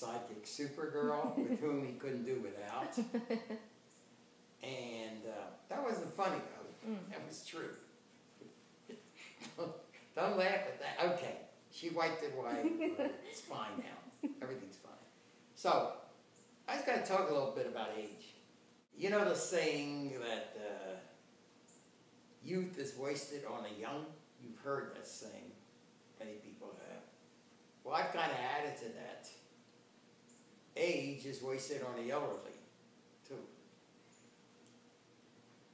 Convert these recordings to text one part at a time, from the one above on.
psychic Supergirl with whom he couldn't do without. And that wasn't funny, though. That was true. Don't laugh at that. Okay, she wiped it away. It's fine now. Everything's fine. So, I was going to talk a little bit about age. You know the saying that youth is wasted on the young? You've heard that saying. Many people have. Well, I've kind of added to that. Age is wasted on the elderly, too.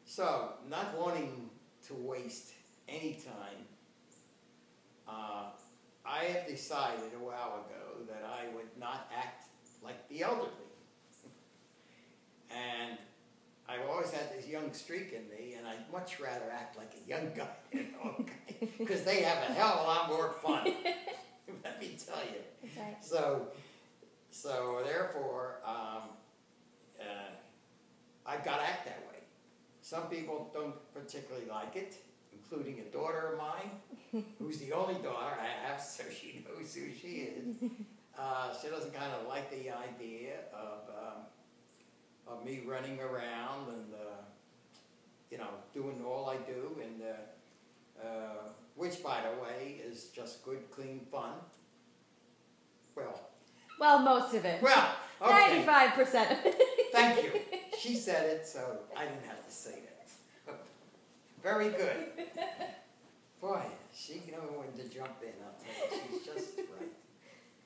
So, not wanting to waste any time, I have decided a while ago that I would not act like the elderly. And I've always had this young streak in me, and I'd much rather act like a young guy, you know, because they have a hell of a lot more fun. Let me tell you. That's right. So therefore, I've got to act that way. Some people don't particularly like it, including a daughter of mine, who's the only daughter I have, so she knows who she is. She doesn't kind of like the idea of me running around and, you know, doing all I do, and which, by the way, is just good, clean fun. Well, most of it. Well, okay. 95% of it. Thank you. She said it, so I didn't have to say that. Very good. Boy, she knows when to jump in, I'll tell you. She's just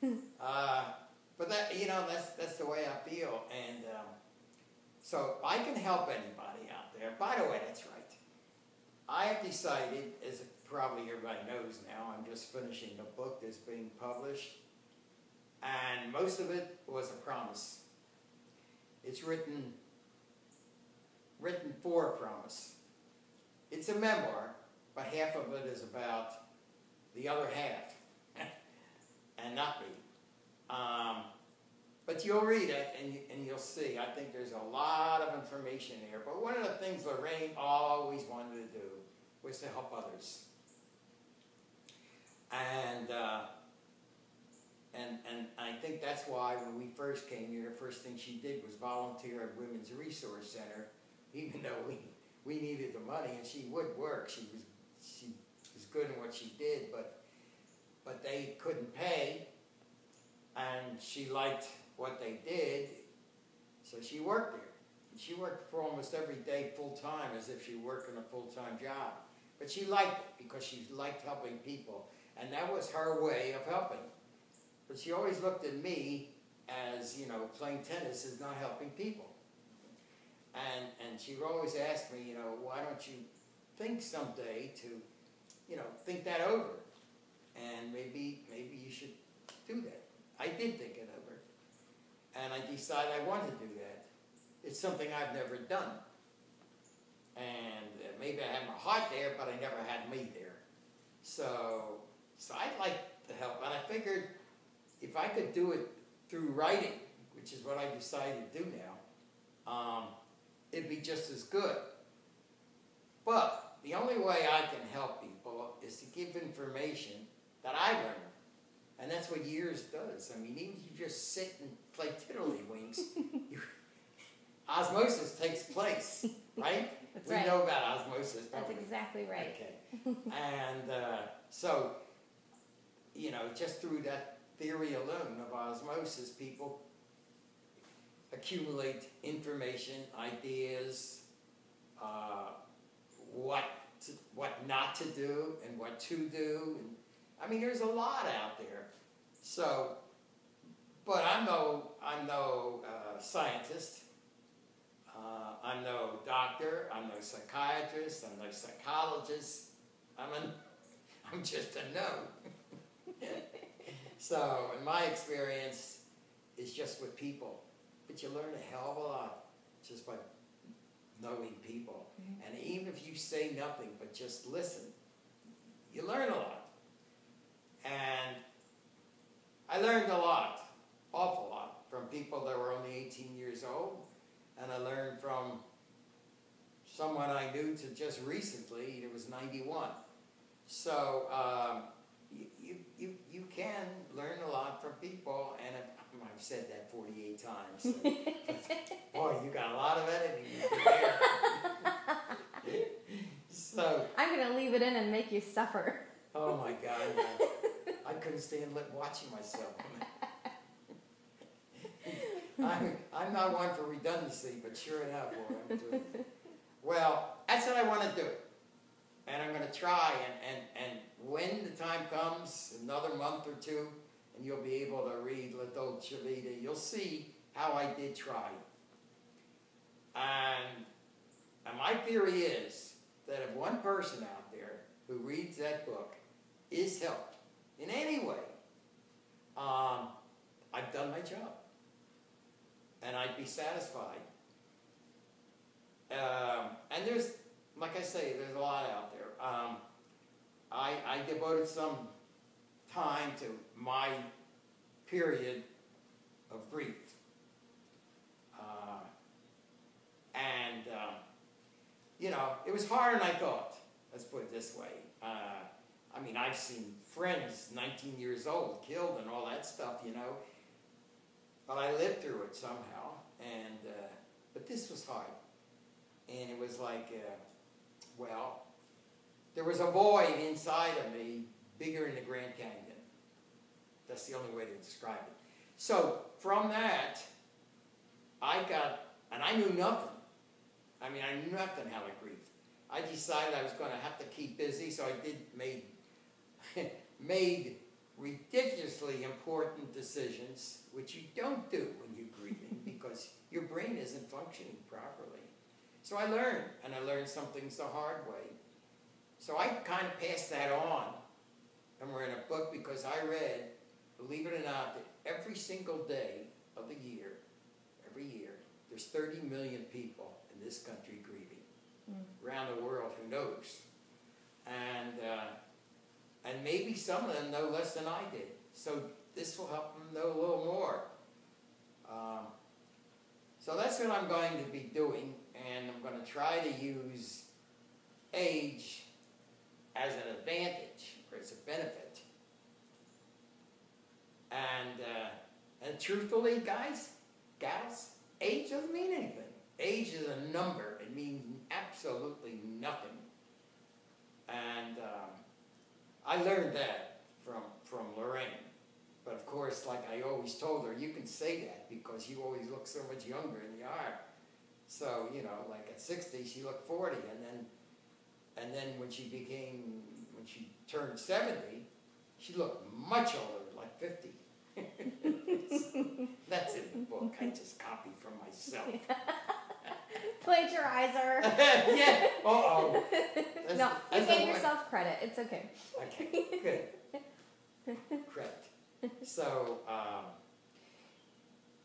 right. But that, you know, that's the way I feel. And so I can help anybody out there. By the way, that's right. I have decided, as probably everybody knows now, I'm just finishing a book that's being published. And most of it was a promise. It's written for a promise. It's a memoir, but half of it is about the other half, and not me. But you'll read it, and you'll see. I think there's a lot of information there. But one of the things Lorraine always wanted to do was to help others. And I think that's why when we first came here, the first thing she did was volunteer at Women's Resource Center, even though we needed the money, and she would work. She was good in what she did, but they couldn't pay, and she liked what they did, so she worked there. And she worked for almost every day full-time, as if she were working a full-time job. But she liked it because she liked helping people, and that was her way of helping. But she always looked at me as, you know, playing tennis is not helping people. And she would always ask me, you know, why don't you think someday to, you know, think that over? And maybe you should do that. I did think it over. And I decided I want to do that. It's something I've never done. And maybe I had my heart there, but I never had me there. So I'd like to help. And I figured if I could do it through writing, which is what I decided to do now, it'd be just as good. But the only way I can help people is to give information that I learned. And that's what years does. I mean, even if you just sit and play tiddlywinks, osmosis takes place, right? That's we right. know about osmosis, don't we? That's exactly right. Okay. And so, you know, just through that theory alone of osmosis, people accumulate information, ideas, what not to do and what to do. And, I mean, there's a lot out there. So, but I'm no scientist. I'm no doctor. I'm no psychiatrist. I'm no psychologist. I'm just a no. So, in my experience, it's just with people. But you learn a hell of a lot just by knowing people. Mm-hmm. And even if you say nothing but just listen, you learn a lot. And I learned a lot, awful lot, from people that were only 18 years old. And I learned from someone I knew to just recently, it was 91. So you can learn a lot from people, and I've I've said that 48 times. So, boy, you got a lot of editing to do there. So I'm gonna leave it in and make you suffer. oh my God, I couldn't stand watching myself. I'm not one for redundancy, but sure enough, boy, I'm doing it. Well, that's what I want to do. And I'm going to try, and when the time comes, another month or two, and you'll be able to read La Dolce Vita, you'll see how I did try. And my theory is that if one person out there who reads that book is helped in any way, I've done my job. And I'd be satisfied. And there's, like I say, there's a lot out there. I devoted some time to my period of grief. You know, it was harder than I thought. Let's put it this way. I mean, I've seen friends 19 years old killed and all that stuff, you know. But I lived through it somehow. And but this was hard. And it was like, well, there was a void inside of me bigger than the Grand Canyon. That's the only way to describe it. So from that, I got, and I knew nothing. I mean, I knew nothing how to grieve. I decided I was going to have to keep busy, so I made ridiculously important decisions, which you don't do when you're grieving because your brain isn't functioning properly. So I learned, and I learned some things the hard way. So I kind of passed that on, and we're in a book because I read, believe it or not, that every single day of the year, every year, there's 30 million people in this country grieving. Around the world, who knows? And maybe some of them know less than I did. So this will help them know a little more. So that's what I'm going to be doing, and I'm going to try to use age as an advantage or as a benefit. And truthfully, guys, gals, age doesn't mean anything. Age is a number. It means absolutely nothing. And I learned that from Lorraine. But of course, like I always told her, you can say that because you always look so much younger than you are. So, you know, like at 60, she looked 40. And then when she turned 70, she looked much older, like 50. That's in the book. I just copied from myself. Plagiarizer. Yeah. Uh-oh. No, you gave yourself credit. It's okay. Okay, good. Credit. So,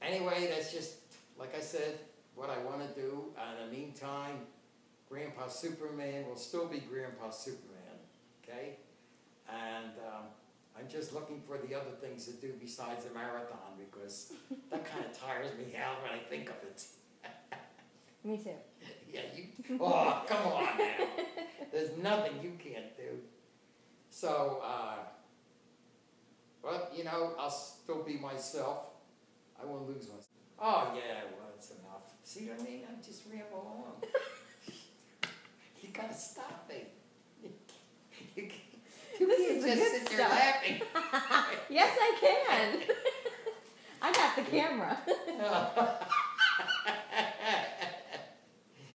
anyway, that's just, like I said, what I want to do. In the meantime, Grandpa Superman will still be Grandpa Superman, okay? And I'm just looking for the other things to do besides a marathon because that kind of tires me out when I think of it. Me too. Yeah, oh, come on now. There's nothing you can't do. So, well, you know, I'll still be myself. I won't lose myself. Oh, yeah, well, it's enough. See what I mean? I just ramble on. You gotta stop me. You can't just sit there laughing. Yes, I can. I got the camera.